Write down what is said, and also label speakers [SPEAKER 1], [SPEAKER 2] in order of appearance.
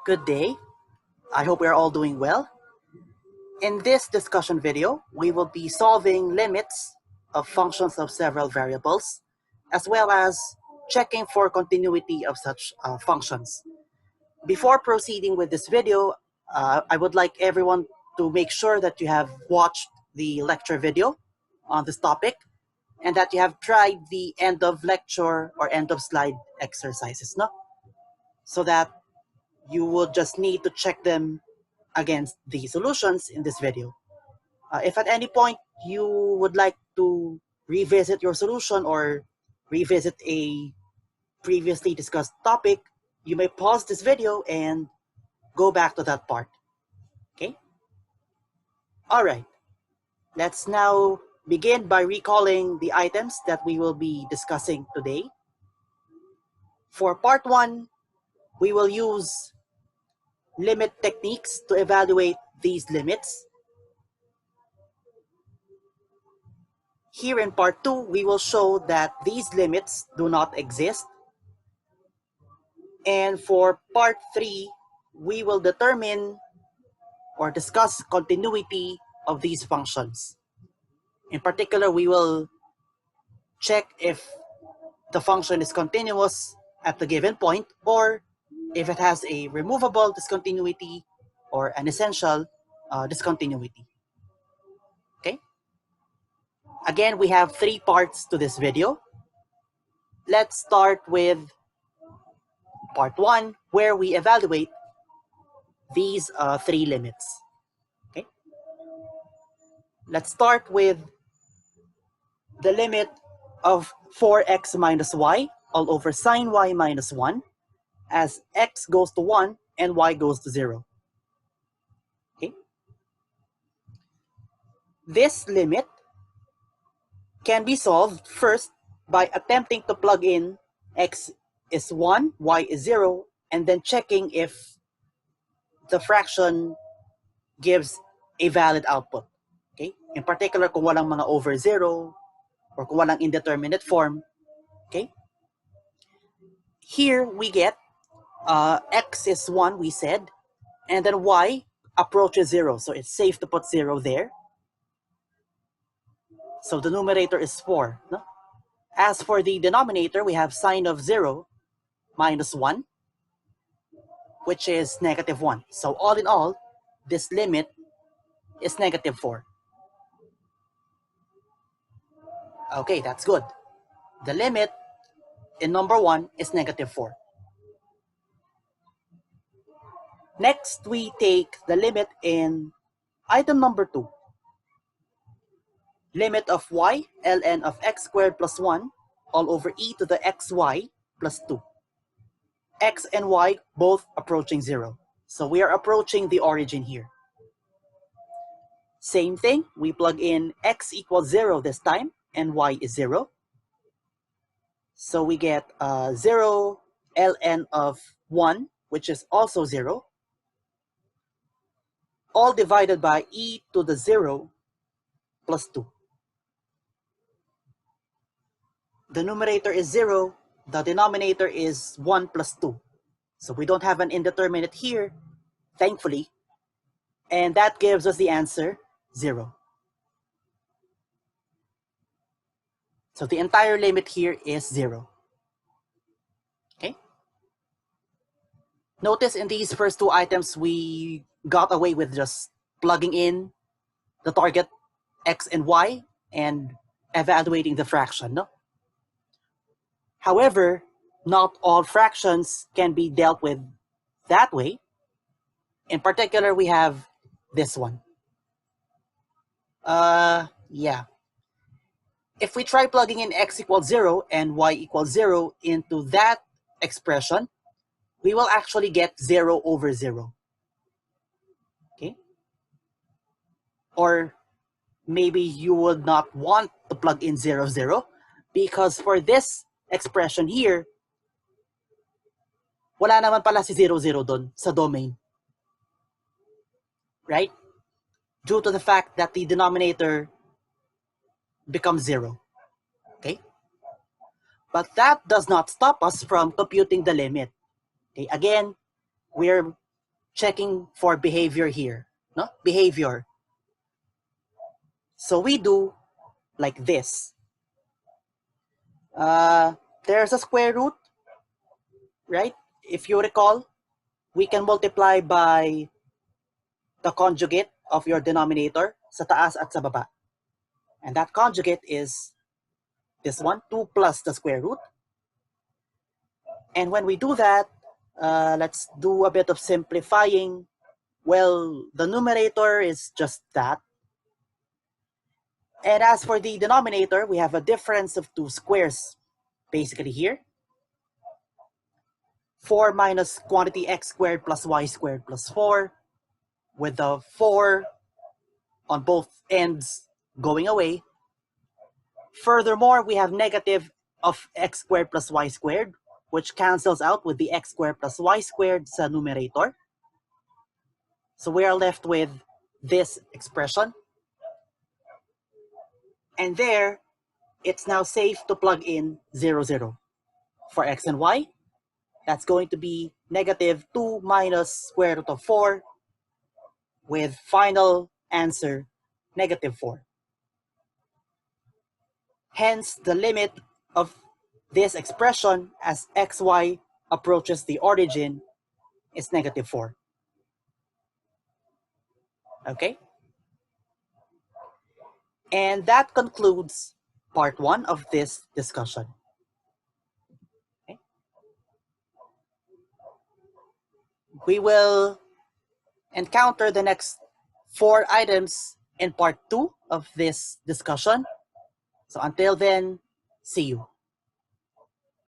[SPEAKER 1] Good day. I hope we are all doing well. In this discussion video, we will be solving limits of functions of several variables, as well as checking for continuity of such functions. Before proceeding with this video, I would like everyone to make sure that you have watched the lecture video on this topic and that you have tried the end of lecture or end of slide exercises, no? So that you will just need to check them against the solutions in this video. If at any point you would like to revisit your solution or revisit a previously discussed topic, you may pause this video and go back to that part. Okay? All right. Let's now begin by recalling the items that we will be discussing today. For part 1, we will use limit techniques to evaluate these limits. Here in part 2, we will show that these limits do not exist. And for part 3, we will determine or discuss continuity of these functions. In particular, we will check if the function is continuous at the given point or if it has a removable discontinuity or an essential discontinuity. Okay? Again, we have 3 parts to this video. Let's start with part 1, where we evaluate these 3 limits. Okay? Let's start with the limit of 4x minus y all over sine y minus 1 as x goes to 1 and y goes to 0. Okay? This limit can be solved first by attempting to plug in x is 1, y is 0, and then checking if the fraction gives a valid output. Okay? In particular, kung walang mga over 0 or kung walang indeterminate form. Okay? Here we get x is 1, we said, and then y approaches 0. So it's safe to put 0 there. So the numerator is 4. No? As for the denominator, we have sine of 0 minus 1, which is negative 1. So all in all, this limit is negative 4. Okay, that's good. The limit in number 1 is negative 4. Next, we take the limit in item number 2. Limit of y, ln of x squared plus 1 all over e to the xy plus 2. X and y both approaching 0. So we are approaching the origin here. Same thing, we plug in x equals 0 this time and y is 0. So we get 0 ln of 1, which is also 0, all divided by e to the 0 plus 2. The numerator is 0, the denominator is 1 plus 2. So we don't have an indeterminate here, thankfully, and that gives us the answer 0. So the entire limit here is 0. Okay? Notice in these first 2 items, we got away with just plugging in the target x and y and evaluating the fraction. No? However, not all fractions can be dealt with that way. In particular, we have this one. Yeah. If we try plugging in x equals 0 and y equals 0 into that expression, we will actually get 0 over 0. Okay? Or maybe you would not want to plug in 0, 0, because for this expression here, wala naman pala si 0, 0 dun sa domain. Right? Due to the fact that the denominator becomes 0. Okay? But that does not stop us from computing the limit. Okay? Again, we're checking for behavior here, no? Behavior. So we do like this. There's a square root, right? If you recall, we can multiply by the conjugate of your denominator sa taas at sa baba. And that conjugate is this one, 2 plus the square root. And when we do that, let's do a bit of simplifying. Well, the numerator is just that. And as for the denominator, we have a difference of 2 squares, basically here. 4 minus quantity x squared plus y squared plus 4, with the 4 on both ends going away. Furthermore, we have negative of x squared plus y squared, which cancels out with the x squared plus y squared sa numerator. So we are left with this expression. And there, it's now safe to plug in 0, 0. For x and y, that's going to be negative 2 minus square root of 4, with final answer negative 4. Hence, the limit of this expression as xy approaches the origin is negative 4. Okay? And that concludes part 1 of this discussion. Okay? We will encounter the next 4 items in part 2 of this discussion. So until then, see you.